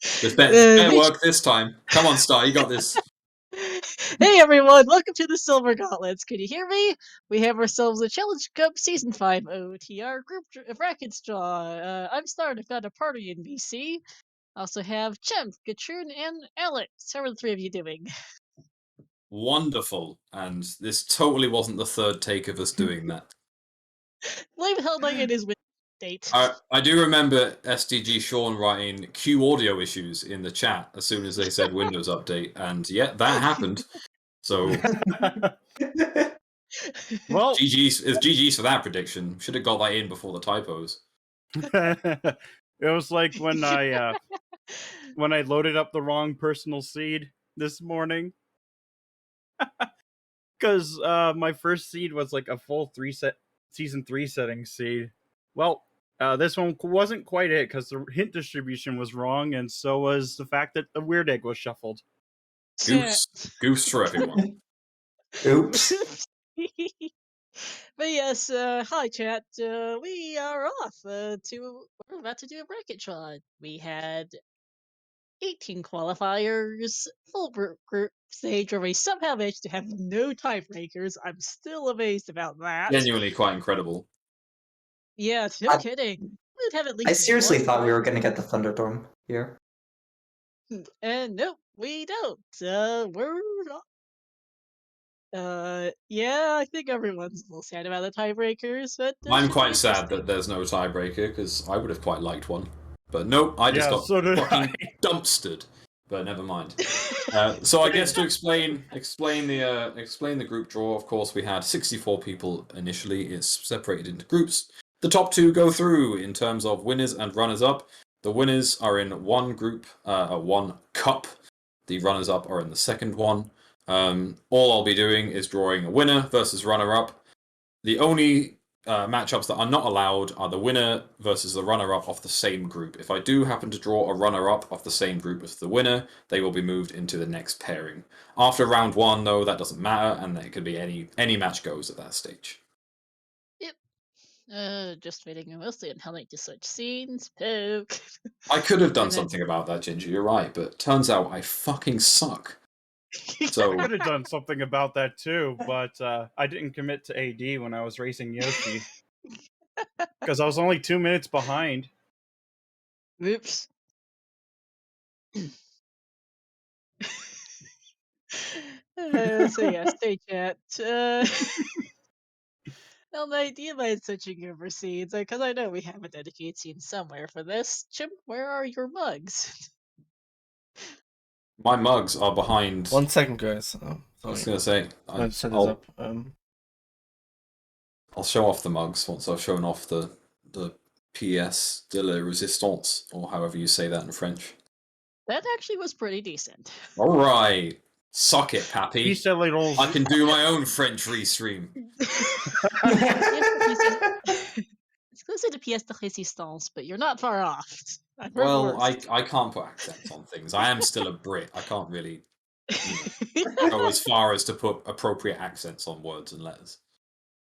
This better work this time. Come on, Star, you got this. Hey everyone, welcome to the Silver Gauntlets. Can you hear me? We have ourselves a Challenge Cup Season 5 OTR group brackets draw. I'm Star, I've got a party in BC. Also have Chimp, Gatroon, and Alex. How are the three of you doing? Wonderful. And this totally wasn't the third take of us doing that. Blame hell like it is with date. I do remember SDG Sean writing Q audio issues in the chat as soon as they said Windows Update, and yeah, that happened. So, Well, GG's for that prediction. Should have got that in before the typos. it was like when I loaded up the wrong personal seed this morning, because my first seed was like a full season 3 setting seed. Well, this one wasn't quite it because the hint distribution was wrong, and so was the fact that the weird egg was shuffled. Goose for everyone. Oops. But yes, hi chat. We are off we're about to do a bracket draw. We had 18 qualifiers, full group stage where we somehow managed to have no tiebreakers. I'm still amazed about that. Genuinely quite incredible. Yeah, no kidding. We'd have at least I seriously one thought we were tiebreaker. going to get the Thunderdome here. And nope, we don't. We're not. Yeah, I think everyone's a little sad about the tiebreakers, but I'm should quite be sad that interesting. there's no tiebreaker because I would have quite liked one. But nope, I just Yeah, got so did fucking I. dumpstered. But never mind. So I guess to explain the group draw. Of course, we had 64 people initially. It's separated into groups. The top two go through in terms of winners and runners up. The winners are in one group, one cup. The runners up are in the second one. All I'll be doing is drawing a winner versus runner up. The only matchups that are not allowed are the winner versus the runner-up of the same group. If I do happen to draw a runner-up of the same group as the winner, they will be moved into the next pairing. After round one, though, that doesn't matter, and it could be any match goes at that stage. Yep. Just waiting mostly on how to switch scenes. Poke. I could have done And then- something about that, Ginger. You're right, but turns out I fucking suck. So I could have done something about that too, but I didn't commit to AD when I was racing Yoshi because I was only 2 minutes behind. Oops. So yeah, stay chat. Well, my idea about switching over scenes, because I know we have a dedicated scene somewhere for this. Chimp, where are your mugs? my mugs are behind. 1 second, guys. I was going to say, I set this up. I'll show off the mugs once I've shown off the pièce de la résistance, or however you say that in French. That actually was pretty decent. All right. Suck it, Pappy. Piece de little. I can do my own French restream. It's closer to pièce de résistance, but you're not far off. Well, I can't put accents on things. I am still a Brit. I can't really go as far as to put appropriate accents on words and letters.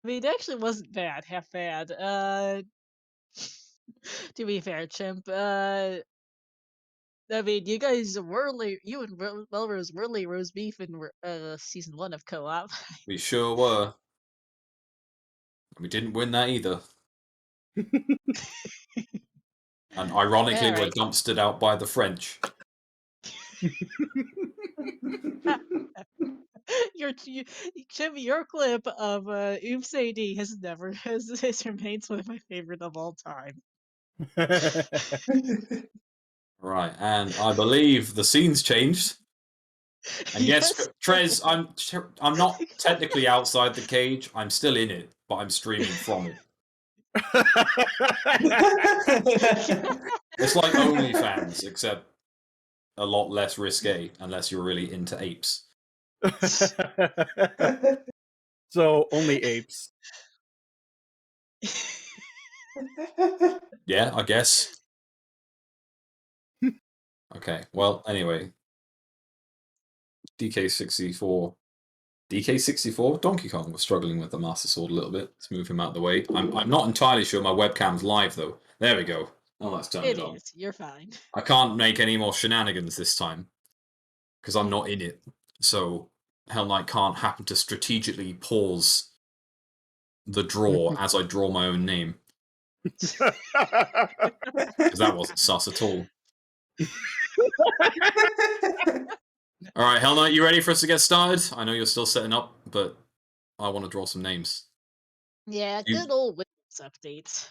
I mean, it actually wasn't bad, half bad. To be fair, Chimp, I mean, you guys you and Melrose were roast beef in season 1 of co-op. We sure were. We didn't win that either. And ironically, we're dumpstered out by the French. Your clip of Oops AD has remains one of my favorite of all time. Right, and I believe the scene's changed. And yes, Trez, I'm not technically outside the cage. I'm still in it, but I'm streaming from it. It's like OnlyFans, except a lot less risque, unless you're really into apes. So only apes. Yeah, I guess. Okay, well, anyway. DK64. Donkey Kong was struggling with the Master Sword a little bit. Let's move him out of the way. I'm not entirely sure my webcam's live, though. There we go. Oh, that's turned It it on. is. You're fine. I can't make any more shenanigans this time because I'm not in it. So Hell Knight can't happen to strategically pause the draw as I draw my own name because that wasn't sus at all. All right, Hell Knight, you ready for us to get started? I know you're still setting up, but I want to draw some names. Yeah, You- good old Windows updates.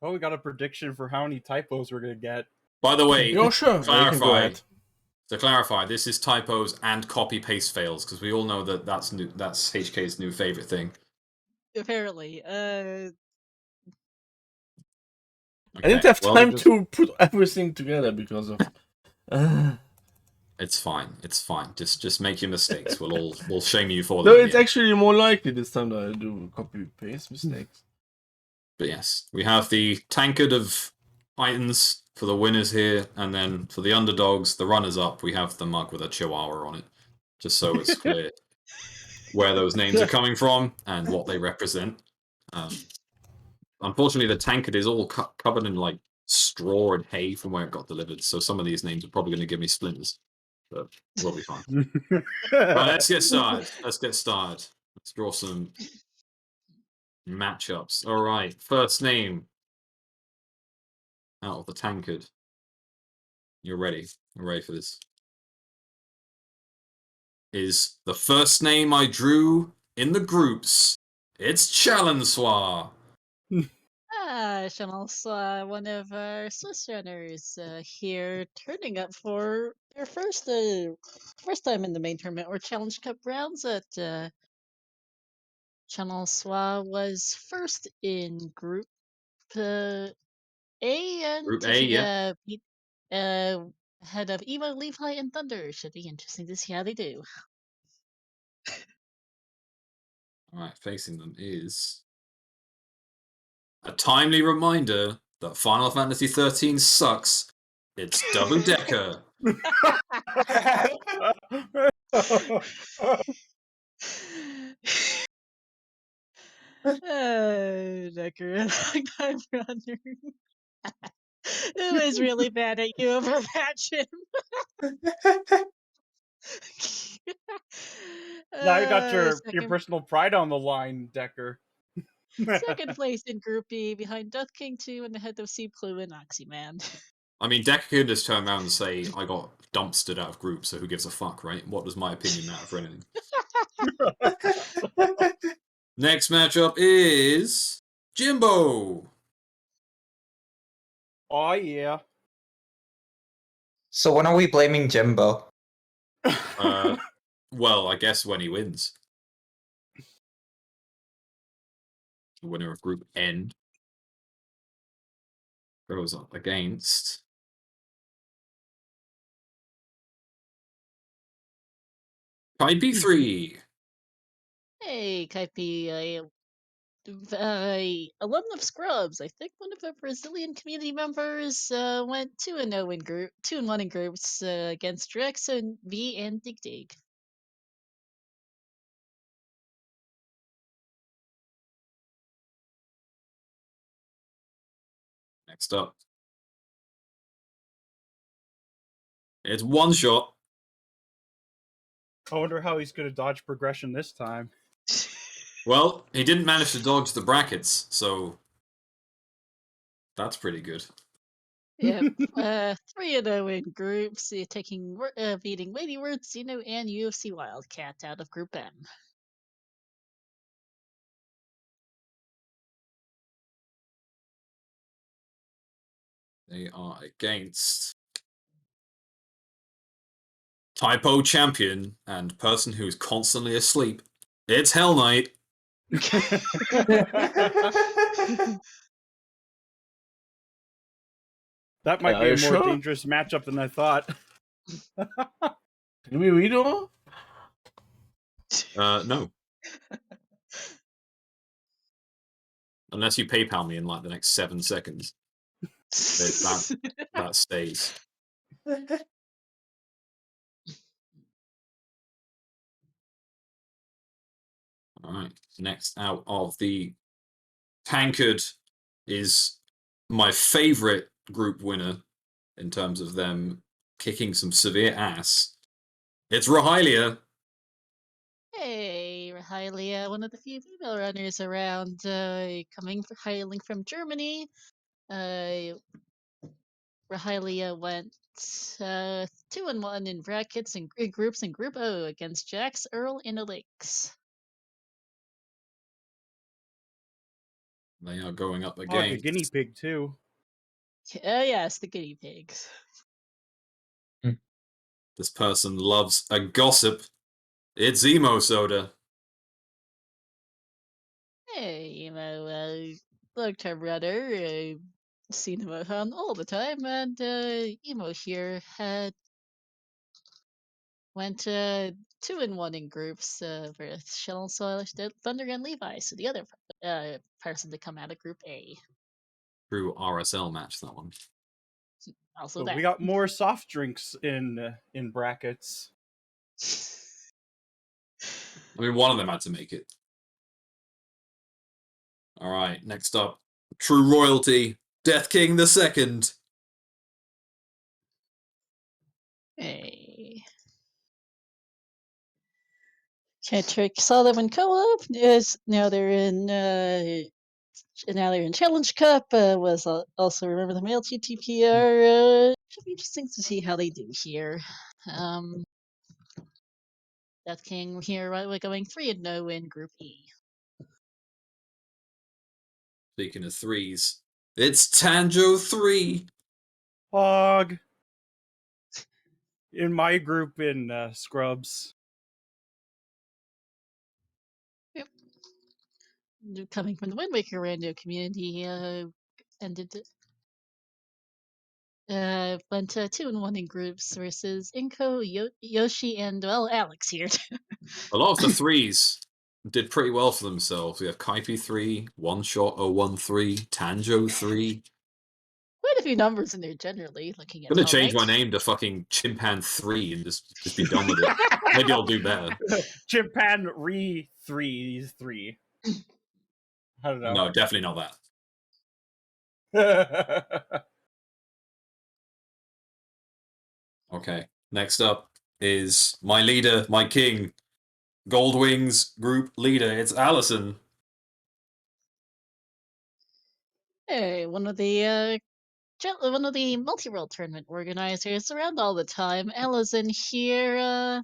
Oh, we got a prediction for how many typos we're gonna get. By the way, Yo, sure. Yeah, you can go clarify. ahead. To clarify, this is typos and copy paste fails because we all know that that's HK's new favorite thing. Apparently. I didn't Okay, have well, time to put everything together because of. it's fine. It's fine. Just make your mistakes. We'll shame you for No, them. it's actually more likely this time that I do copy paste mistakes. But yes, we have the tankard of Titans for the winners here, and then for the underdogs, the runners-up, we have the mug with a chihuahua on it, just so it's clear where those names are coming from and what they represent. Unfortunately, the tankard is all covered in like straw and hay from where it got delivered, so some of these names are probably going to give me splinters, but we'll be fine. Right, let's get started. Let's draw some matchups. All right, first name out of the tankard. You're ready. I'm ready for this. Is the first name I drew in the groups. It's Challenswa. Chanel's one of our Swiss runners here, turning up for their first time in the main tournament or Challenge Cup rounds. At Chanel Swa was first in Group A and Group A, he yeah. beat head of Evo, Levi, and Thunder. Should be interesting to see how they do. All right, facing them is a timely reminder that Final Fantasy 13 sucks. It's Double Decker. Decker, long time runner. Who is really bad at you over that, Jim? Now you got your Second, personal pride on the line, Decker. second place in Group B behind Death King 2 and the head of Sea Clue and Oxyman. I mean, Decker could just turn around and say, I got dumpstered out of group, so who gives a fuck, right? What does my opinion matter for anything? Next matchup is Jimbo. Oh yeah. So when are we blaming Jimbo? Well, I guess when he wins. The winner of Group N goes up against IP3. Hey, Kaipi, alum of Scrubs. I think one of the Brazilian community members went 2-0 in group, 2-1 in groups against Rex and V and Dig Dig. Next up, it's One Shot. I wonder how he's gonna dodge progression this time. Well, he didn't manage to dodge the brackets, so that's pretty good. Yep. 3-0 in groups, beating Lady Word, Xeno, and UFC Wildcat out of Group M. They are against Typo Champion and person who's constantly asleep. It's Hell Knight. That might Are be a you more sure? dangerous matchup than I thought. Did we read all? No. Unless you PayPal me in like the next 7 seconds. That stays. Alright. Next out of the tankard is my favorite group winner in terms of them kicking some severe ass. It's Rahylia. Hey, Rahylia, one of the few female runners around, hailing from Germany. Rahylia went 2-1 in brackets and groups in Group O against Jax, Earl, and Elix. They are going up Oh, like a against guinea pig too. Yes, the guinea pigs. this person loves a gossip. It's Emo Soda. Hey, long-term runner. Seen him around all the time, and Emo here went 2-1 in groups with Shell, Soil, Thunder, and Levi. So the other person to come out of Group A. True RSL match, that one. Also But that. we got more soft drinks in brackets. I mean, one of them had to make it. All right, next up, True Royalty, Death King the Second. Hey. Trick saw them in co-op. Is now they're in Challenge Cup. Was also remember the male TTPR. Should be interesting to see how they do here. Death King here, right? We're going 3-0 in Group E. Speaking of threes, it's Tanjo 3. Hog. In my group in Scrubs. Yep. Coming from the Wind Waker rando community, ended went 2-1 in groups versus Inko, Yoshi, and well, Alex here. A lot of the threes did pretty well for themselves. We have Kaipi 3, One Shot 013, Tanjo 3. Quite a few numbers in there generally, looking I'm at gonna Hell change Knight. my name to fucking Chimpan 3 and just be done with it. Maybe I'll do better. Chimpanreeve 3. I don't know. No, definitely not that. Okay. Next up is my leader, my king, Goldwing's group leader. It's Allison. Hey, one of the multi-world tournament organizers around all the time. Allison here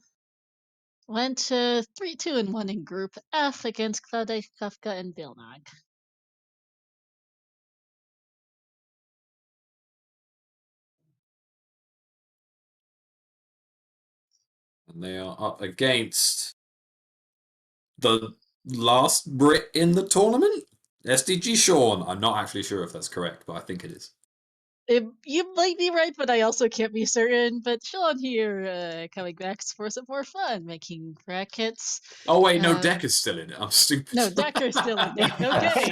went 3-2-1 in Group F against Claudia Kafka and Vilnag. And they are up against the last Brit in the tournament, SDG Sean. I'm not actually sure if that's correct, but I think it is. You might be right, but I also can't be certain. But Sean here coming back for some more fun, making brackets. Oh wait, no, Deck is still in it. I'm stupid. No, Decker's still in there. Okay.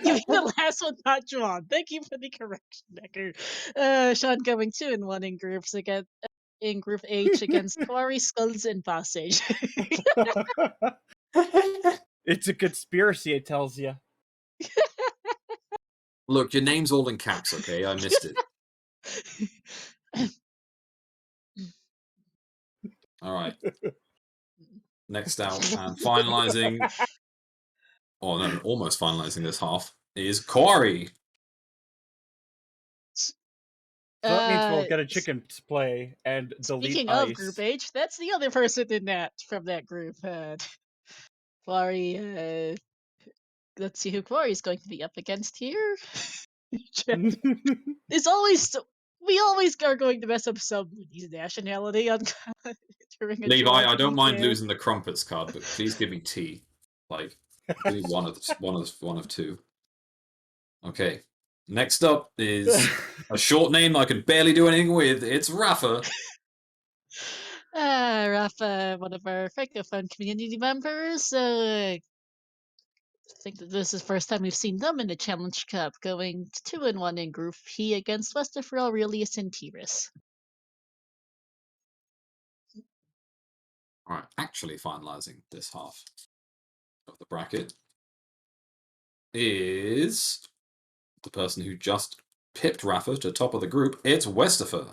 You mean the last one not drawn. Thank you for the correction, Decker. Sean going 2-1 in groups again in Group H against Quarry, Skulls, and Passage. It's a conspiracy, it tells you. Look, your name's all in caps, okay? I missed it. All right. Next out and finalizing, oh no, almost finalizing this half is Quarry. So that means we'll get a S- chicken play and delete Speaking ice. of Group H, that's the other person in that from that group. Quarry. Let's see who Quarry's going to be up against here. It's always we always are going to mess up somebody's nationality on during a Levi, draw. I To don't be mind fair. losing the crumpets card, but please give me tea. Like, give me one of two. Okay. Next up is a short name I can barely do anything with. It's Rafa. Rafa, one of our Francophone community members. I think that this is the first time we've seen them in the Challenge Cup, going 2-1 in Group P against Westerfer, Aurelius, and Tiris. All right, actually finalizing this half of the bracket is the person who just pipped Rafa to top of the group. It's Westifer.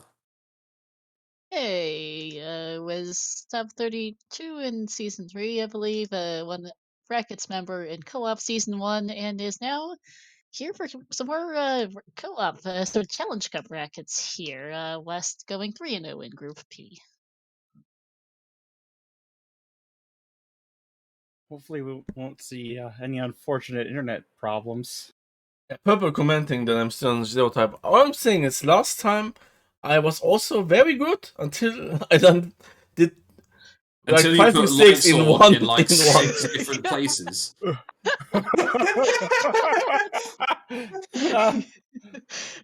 Hey, was top 32 in season 3, I believe. One brackets member in co-op season 1, and is now here for some more co-op sort of challenge cup brackets here. West going 3-0 in Group P. Hopefully, we won't see any unfortunate internet problems. Purple commenting that I'm still on zero type. All I'm saying is last time I was also very good until I did like Until you 5 put mistakes in Lysol one in like in one. 6 different places.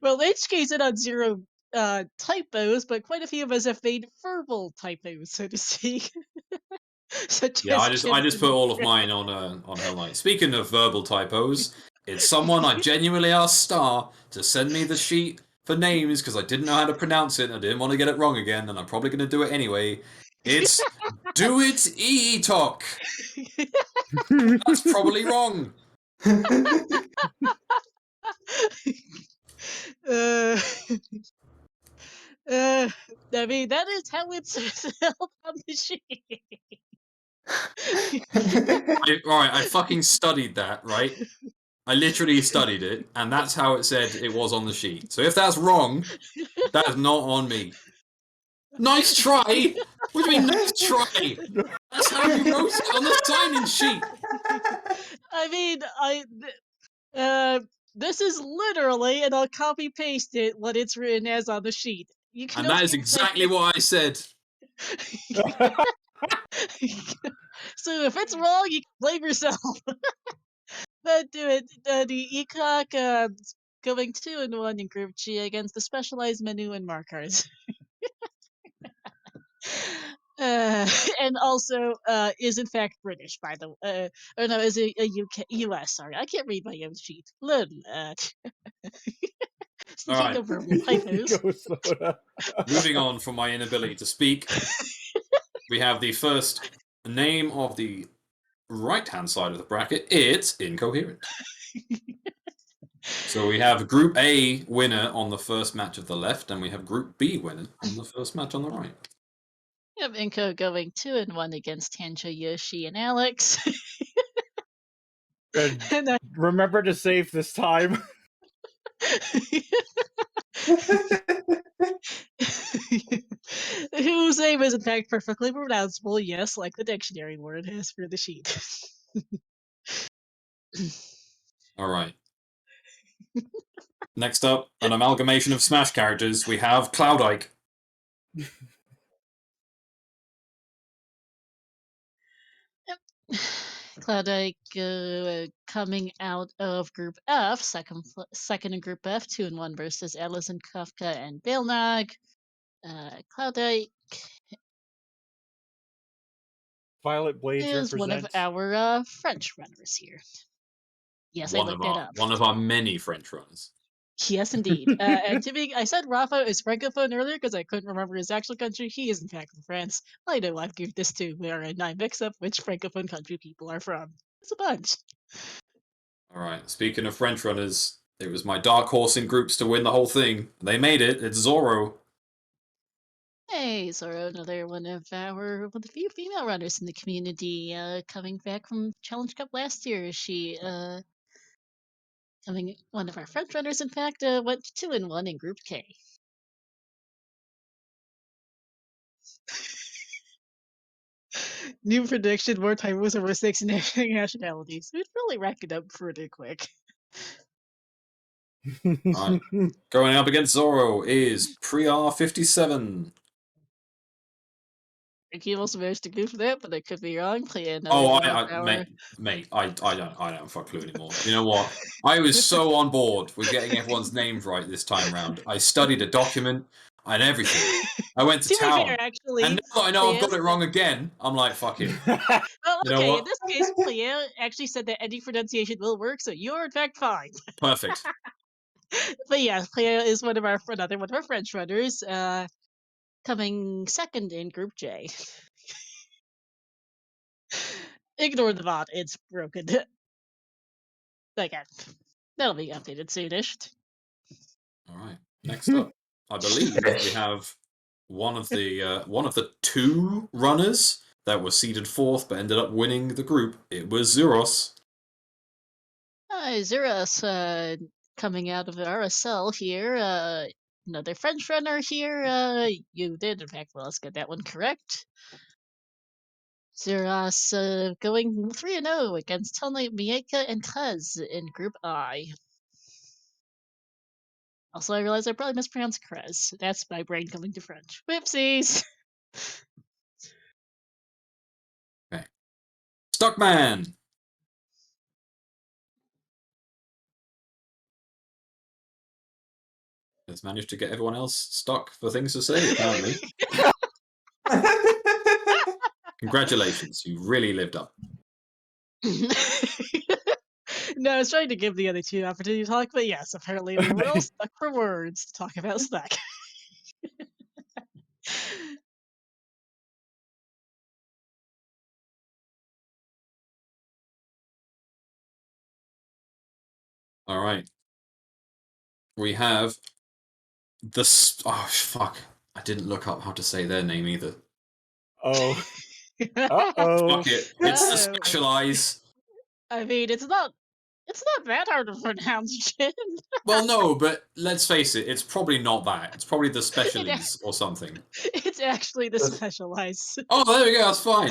Well, HK's in on 0 typos, but quite a few of us have made verbal typos, so to speak. Such Yeah, as I just put all of Chimpanreeve. mine on Hell Knight. Speaking of verbal typos, it's someone I genuinely asked Star to send me the sheet for names because I didn't know how to pronounce it and I didn't want to get it wrong again, and I'm probably going to do it anyway. It's Do It Eetok. That's probably wrong. uh, uh, I mean, that is how it's spelled on the sheet. Alright, I fucking studied that, right? I literally studied it, and that's how it said it was on the sheet. So if that's wrong, that is not on me. Nice try! What do you mean, nice try? That's how you wrote it on the sign-in sheet! I mean, uh, this is literally, and I'll copy paste it what it's written as on the sheet. You can And that only is exactly what I said. So if it's wrong, you can blame yourself. But do it. The ECOG going 2-1 in Group G against the specialized menu and markers. And also is in fact British, by the way. Or no, is a UK, US. Sorry, I can't read my own sheet. Look at that. Speaking Alright, of verbal typos, Go soda. moving on from my inability to speak, we have the first name of the right-hand side of the bracket. It's Incoherent. So we have Group A winner on the first match of the left, and we have Group B winner on the first match on the right. you have Inko going 2-1 against Tanjo, Yoshi, and Alex. And And remember to save this time. whose name is in fact perfectly pronounceable, yes, like the dictionary word has for the sheet. Alright. Next up, an amalgamation of Smash characters. We have Cloud Ike. Cloudike coming out of Group F, second in Group F, 2-1 versus Ellison, Kafka, and Bailnog. Cloudike Violet Blades is one of represent. our French runners here. Yes, I looked that up. One of our many French runners. Yes, indeed. And to be, I said Rafa is francophone earlier because I couldn't remember his actual country. He is in fact from France. I know I've given this to where I mix up which francophone country people are from. It's a bunch. Alright, speaking of French runners, it was my dark horse in groups to win the whole thing. They made it. It's Zoro. Hey, Zoro, another one of the few female runners in the community, coming back from Challenge Cup last year. She, coming one of our French runners, in fact, went 2-1 in Group K. New prediction: more typos over 6 nationalities. We'd really rack it up pretty quick. Alright. Going up against Zoro is Priar57. I think he also managed to goof that, but I could be wrong. Play another Oh, one of our. mate, I don't fuck clue anymore. You know what? I was so on board with getting everyone's names right this time round. I studied a document and everything. I went to To be fair, town. actually, And now that I know I've got Playa it wrong again, I'm like, fuck it. well, You know okay, in what? this case, Playa actually said that any pronunciation will work, so you're in fact fine. Perfect. But yeah, Playa is another one of our French runners, coming second in Group J. Ignore the bot, it's broken. Again, that'll be updated soonish. All right. Next up, I believe we have one of the two runners that was seeded fourth but ended up winning the group. It was Zuros. Hi, Zeros, coming out of RSL here. Another French runner here. You did, in fact, well, let's get that one correct. Zeros, going 3-0 against Tonley, Mieka, and Kuz in Group I. Also, I realized I probably mispronounced Krez. That's my brain coming to French. Whoopsies! Okay. Stockman. Has managed to get everyone else stuck for things to say, apparently. Congratulations, you really lived up. No, I was trying to give the other two an opportunity to talk, but yes, apparently they were all stuck for words to talk about Snack. All right. We have oh fuck! I didn't look up how to say their name either. Oh. Uh-oh. Fuck it! It's the Uh-oh. Specialize. I mean, it's not that hard to pronounce, Jin. Well, no, but let's face it, it's probably not that. It's probably the Specialize or something. It's actually the Specialize. Oh, there we go. That's fine.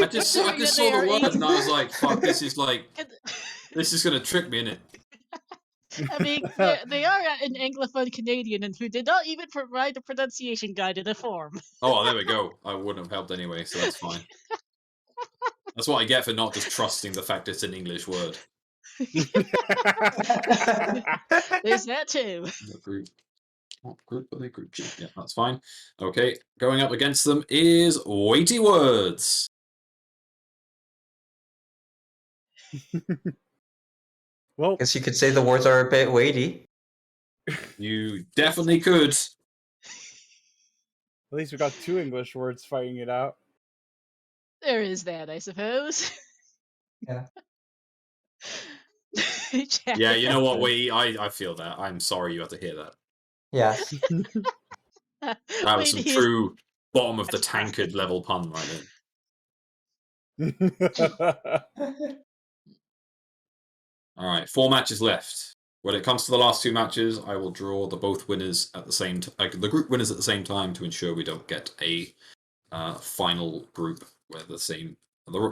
I just saw the word and I was like, "Fuck! This is gonna trick me, innit?" I mean, they are an Anglophone Canadian and who did not even provide a pronunciation guide in a form. Oh, there we go. I wouldn't have helped anyway, so that's fine. That's what I get for not just trusting the fact it's an English word. There's that too. Group. What group are they? Group G. Yeah, that's fine. Okay, going up against them is Weighty Words. Well, Guess you could say the words are a bit weighty. You definitely could. at least we got two English words fighting it out. There is that, I suppose. Yeah. Yeah, you know what, I feel that. I'm sorry you had to hear that. Yes. That was some true bottom of the tankard level pun right there. All right, 4 matches left. When it comes to the last 2 matches, I will draw the both winners at the same the group winners at the same time to ensure we don't get a final group where the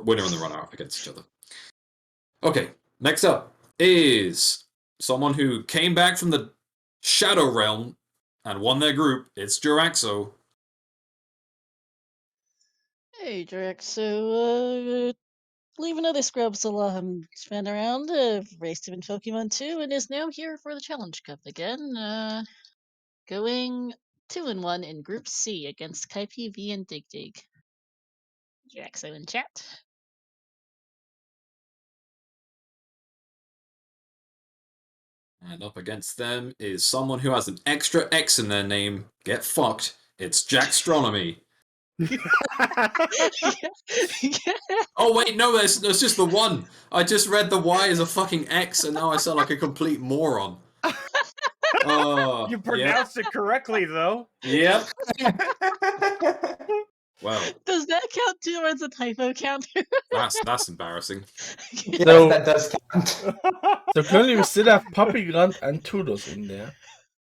winner and the runner up against each other. Okay, next up is someone who came back from the Shadow Realm and won their group. It's Jiraxo. Hey, Jiraxo, believe another scrubs spin around, raced him in Pokemon 2, and is now here for the Challenge Cup again. Going 2-1 in Group C against Kaipi V and Dig Dig. Jiraxo in chat. And up against them is someone who has an extra X in their name. Get fucked. It's Jackstronomy. Oh wait, no, there's just the one. I just read the Y as a fucking X, and now I sound like a complete moron. Oh, You pronounced it correctly, though. Yep. Well, Does that count towards a typo counter? that's embarrassing. Yes, So- that does count. So currently we still have Puppy Grunt and Tudos in there.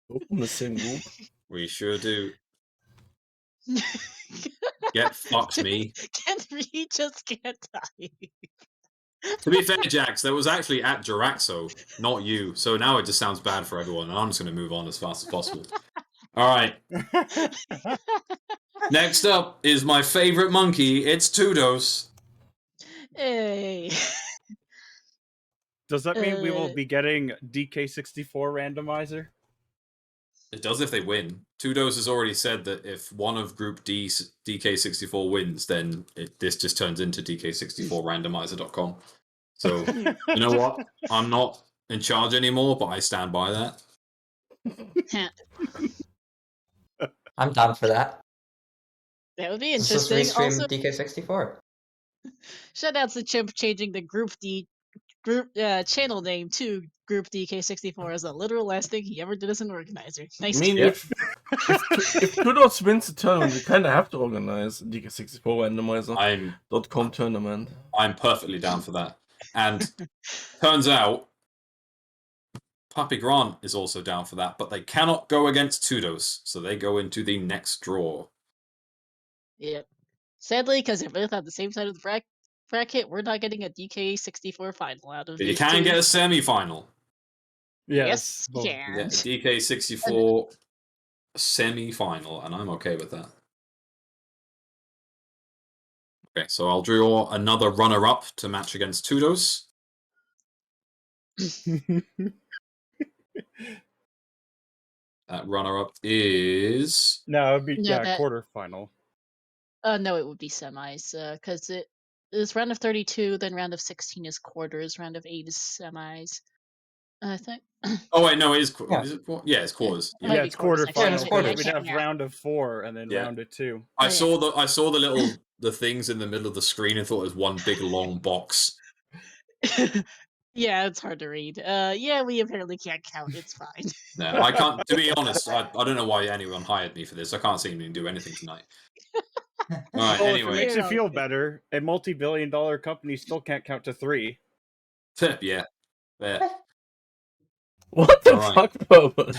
Both in the same group. We sure do. Get fucked, me. Can we just get die? To be fair, Jax, that was actually at Jiraxo, not you. So now it just sounds bad for everyone, and I'm just going to move on as fast as possible. All right. Next up is my favorite monkey. It's Tudos. Hey. Does that mean we will be getting DK64 randomizer? It does if they win. Tudos has already said that if one of Group D DK64 wins, then this just turns into DK64randomizer.com. So, you know what? I'm not in charge anymore, but I stand by that. I'm down for that. That would be Let's just interesting. restream Also, DK64. shout out to Chimp changing the Group D group channel name to Group DK64 as a literal last thing he ever did as an organizer. I Nice. mean, Yeah. if Kudos wins the tournament, we kind of have to organize DK64 Randomizer.com tournament. I'm perfectly down for that. And turns out Papi Grant is also down for that, but they cannot go against Tudos, so they go into the next draw. Yep. Sadly, because they're both on the same side of the bracket, we're not getting a DK64 final out of But you these can two. get a semi-final. Yes, both. you can. Yeah, DK64 semi-final, and I'm okay with that. Okay, so I'll draw another runner-up to match against Tudos. That runner-up is... No, it'd be No, yeah, that- quarterfinal. No, it would be semis, because it is round of 32, then round of 16 is quarters, round of 8 is semis. I think. Oh wait, no, it is. Yeah. Is it? Yeah, it's quarters. It might Yeah, be it's quarters, actually. quarterfinal it's I because quarters. we'd can't have math. round of 4 and then Yeah. round of 2. I yeah. saw the things in the middle of the screen and thought it was one big long box. Yeah, it's hard to read. Yeah, we apparently can't count. It's fine. No, I can't. To be honest, I don't know why anyone hired me for this. I can't seem to do anything tonight. All right. Well, if it Anyway, makes you Yeah, feel okay. better, a multi-billion-dollar company still can't count to 3. yeah. There. What the Alright. fuck, Bubba?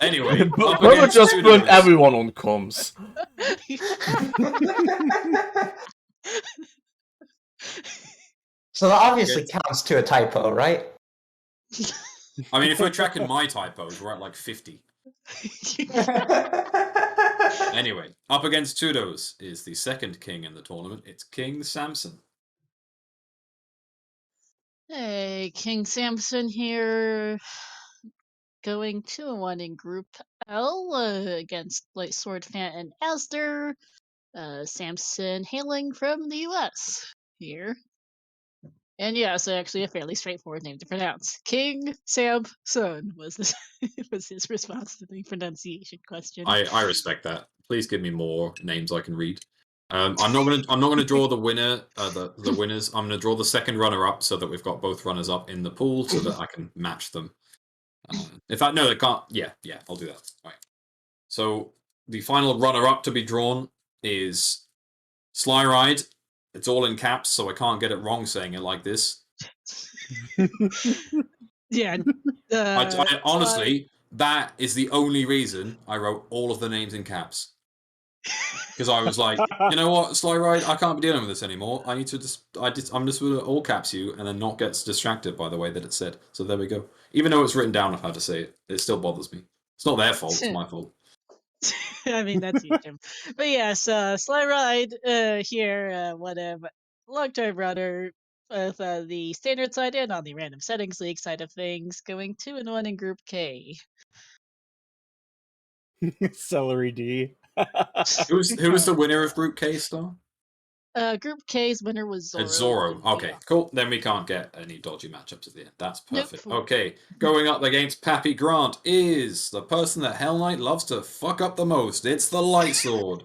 Anyway, up Bubba against just burned Tudos. everyone on comms. So that obviously counts to a typo, right? I mean, if we're tracking my typos, we're at like 50. Anyway, up against Tudos is the second king in the tournament. It's King Samson. Hey, King Samson here, going 2-1 in Group L against Light Sword Fan and Asder. Samson hailing from the US here. And yeah, so actually a fairly straightforward name to pronounce. King Samson was this was his response to the pronunciation question. I respect that. Please give me more names I can read. I'm not gonna draw the winner, the winners. I'm gonna draw the second runner up so that we've got both runners up in the pool so that I can match them. In fact, no, they can't. Yeah, I'll do that. All right. So the final runner up to be drawn is Sly Ride. It's all in caps, so I can't get it wrong saying it like this. Yeah. I honestly, that is the only reason I wrote all of the names in caps. Because I was like, you know what, Sly Ride, I can't be dealing with this anymore. I need to I'm just going to all caps you and then not get distracted by the way that it's said. So there we go. Even though it's written down how to say it, it still bothers me. It's not their fault, it's my fault. I mean, that's you, Jim. But yes, Sly Ride here, whatever. Long-time runner of the standard side and on the random settings league side of things, going 2-1 in Group K. Celery D. Who was the winner of Group K, Star? Group K's winner was Zorro. It's Zorro. of the- Okay, cool. Then we can't get any dodgy matchups at the end. That's Nope. perfect. Okay, going up against Pappy Grant is the person that Hell Knight loves to fuck up the most. It's the Light Sword.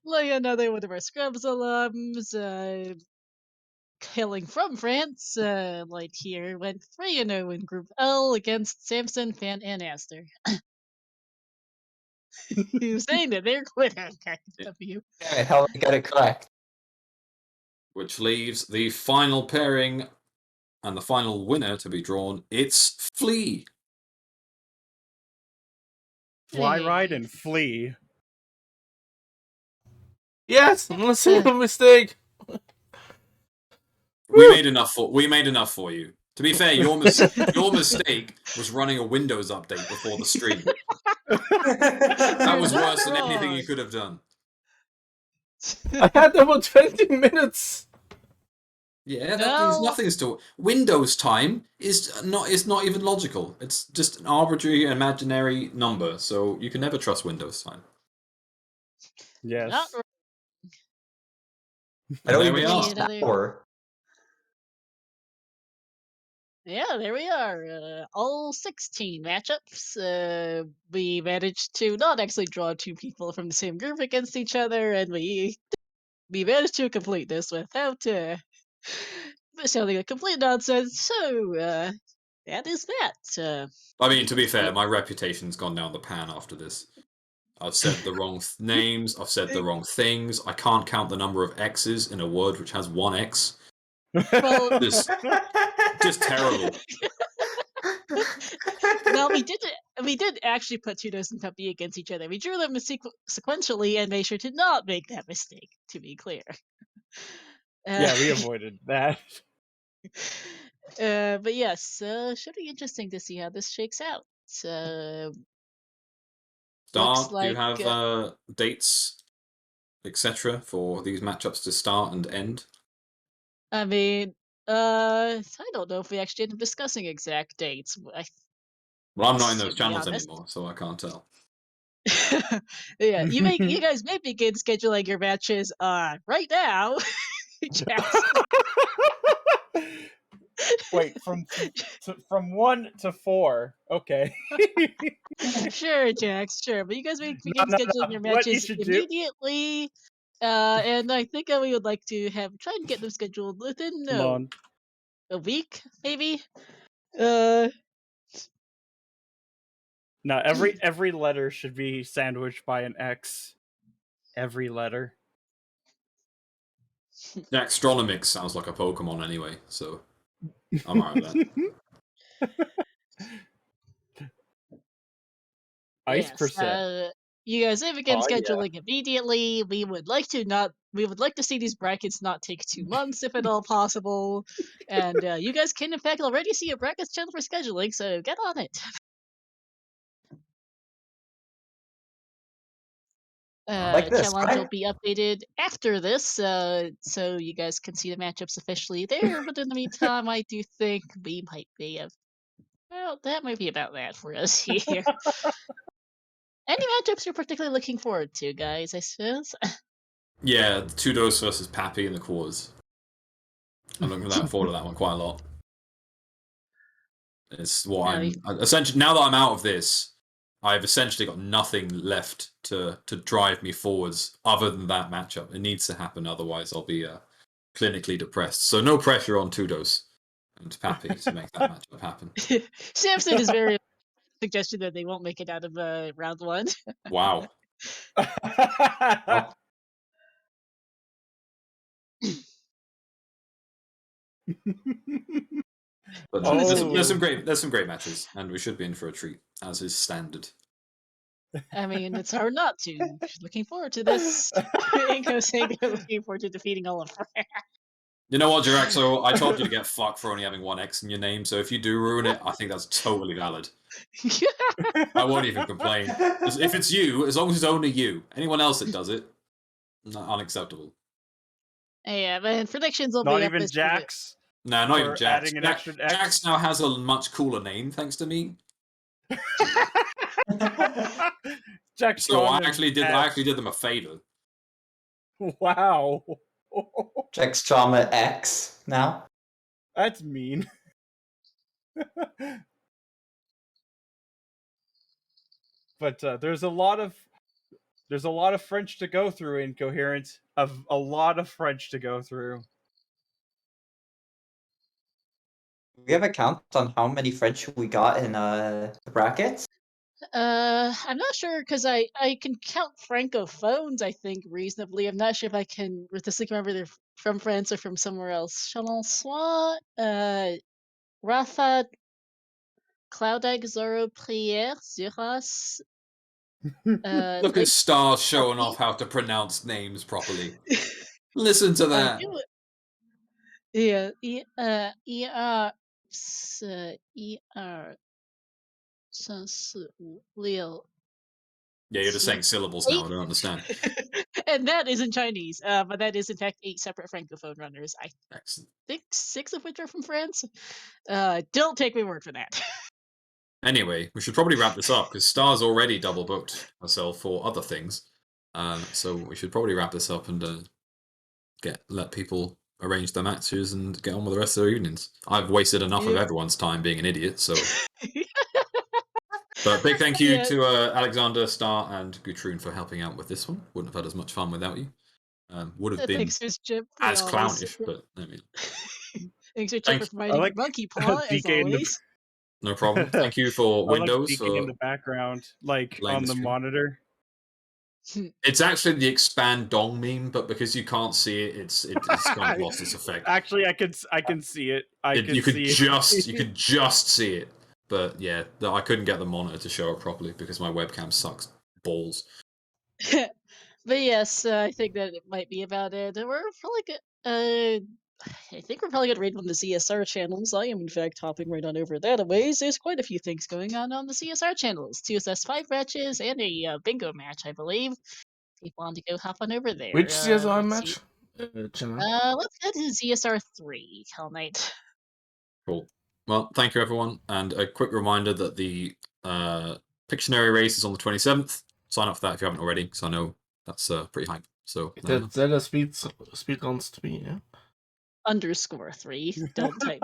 Like another one of our Scrubs alums, hailing from France, Light here went 3-0 in Group L against Samson, Fan, and Aster. He was saying that they're quitter. W. Damn it, how did I get it correct? Which leaves the final pairing and the final winner to be drawn. It's Flea. Fly ride Hey. and flee. Yes, I'm not saying a mistake. We made enough for you. To be fair, your mistake was running a Windows update before the stream. That was You're not worse than anything you wrong. could have done. I had about 20 minutes. Yeah, No. nothing's to Windows time is not even logical. It's just an arbitrary imaginary number, so you can never trust Windows time. Yes. Not I don't There even we know are. it's an hour. Yeah, there we are. All 16 matchups. We managed to not actually draw 2 people from the same group against each other, and we managed to complete this without sounding like complete nonsense. So that is that. I mean, to be fair, my reputation's gone down the pan after this. I've said the wrong names. I've said the wrong things. I can't count the number of X's in a word which has one X. Well, This just terrible. no, we did actually put Tudos and Puppy against each other. We drew them sequentially and made sure to not make that mistake. To be clear. Yeah, we avoided that. But yes, should be interesting to see how this shakes out. Looks Do you like have dates, etc., for these matchups to start and end? I mean, I don't know if we actually ended up discussing exact dates. Well, I'm not in To those be channels honest. anymore, so I can't tell. Yeah, you guys may begin scheduling your matches right now. Jackson. Wait, from 1 to 4. Okay. Sure, Jax, sure. But you guys may begin no. scheduling your What you matches should do- immediately. And I think we would like to try and get them scheduled within Hold on. a week, maybe. Uh, Now every letter should be sandwiched by an X. Every letter. Yeah, Astronomix sounds like a Pokemon anyway, so I'm alright with that. Ice yes, percent. you guys may begin Oh, yeah. scheduling immediately. We would like to see these brackets not take 2 months if at all possible. And you guys can in fact already see a brackets channel for scheduling, so get on it. Like this, Challenge will right? be updated after this, so you guys can see the matchups officially there. But in the meantime, I do think we might be well, that might be about that for us here. Any matchups you're particularly looking forward to, guys? I suppose. Yeah, Tudos versus Pappy in the quarters. I'm looking forward to that one quite a lot. It's what I'm essentially now that I'm out of this, I've essentially got nothing left to drive me forwards other than that matchup. It needs to happen, otherwise I'll be clinically depressed. So no pressure on Tudos and Pappy to make that matchup happen. Samson is very suggestion that they won't make it out of round 1. Wow. But no, there's some great matches, and we should be in for a treat, as is standard. I mean, it's hard not to. Looking forward to this. Inko saying they're looking forward to defeating all of them. You know what, Jiraxo? I told you to get fucked for only having one X in your name, so if you do ruin it, I think that's totally valid. I won't even complain. If it's you, as long as it's only you. Anyone else that does it, unacceptable. Yeah, man, predictions will Not be even up Jax. No, not even Jax. Adding an extra X. Jax now has a much cooler name thanks to me. Jax. So I actually did them a favor. Wow. Jax Trauma X now. That's mean. But there's a lot of French to go through in Coherence. A lot of French to go through. Do we have a count on how many French we got in the brackets? I'm not sure because I can count francophones. I think reasonably. I'm not sure if I can distinctly remember they're from France or from somewhere else. Chalonsois, Rafa, Cloudegg, Zoro, Prière, Zuras. Look at Star showing off how to pronounce names properly. Listen to that. Yeah, Yeah, you're just saying syllables now. I don't understand. And that is in Chinese, but that is in fact 8 separate francophone runners. I Excellent. think 6 of which are from France. Don't take my word for that. Anyway, we should probably wrap this up because Star's already double booked herself for other things. So we should probably wrap this up and let people arrange their matches and get on with the rest of their evenings. I've wasted enough of Yeah. everyone's time being an idiot, so. But big thank you Yeah. to Alexander, Star, and Gutrune for helping out with this one. Wouldn't have had as much fun without you. Would have been Thanks, Chip, for as always clownish, but I mean, Thanks, Chip, Thank- for providing like monkey paw as DK in the- always. no problem. Thank you for I like Windows peeking in for the background, like laying on the the screen. monitor. It's actually the expand dong meme, but because you can't see it, it's kind of lost its effect. Actually, I can see it. You could just see it, but yeah, I couldn't get the monitor to show it properly because my webcam sucks balls. But yes, I think that it might be about it. We're probably I think we're probably gonna raid one of the CSR channels. I am in fact hopping right on over that a ways. There's quite a few things going on the CSR channels. 2SS5 matches and a bingo match, I believe. If you want to go hop on over there. Which CSR let's see. match? Channel? Let's go to CSR 3, Hell Knight. Cool. Well, thank you everyone, and a quick reminder that the Pictionary race is on the 27th. Sign up for that if you haven't already, because I know that's pretty hype. So That Zelda speed runs to me, yeah. _3. Don't type.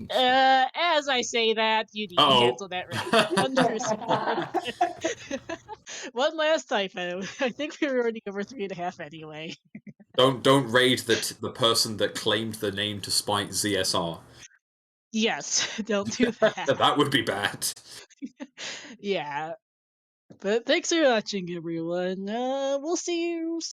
As I say that, you need to cancel that race. One last typo. I think we were already over 3.5 anyway. Don't raid the person that claimed the name to spite ZSR. Yes, don't do that. That would be bad. Yeah. But thanks for watching, everyone. We'll see you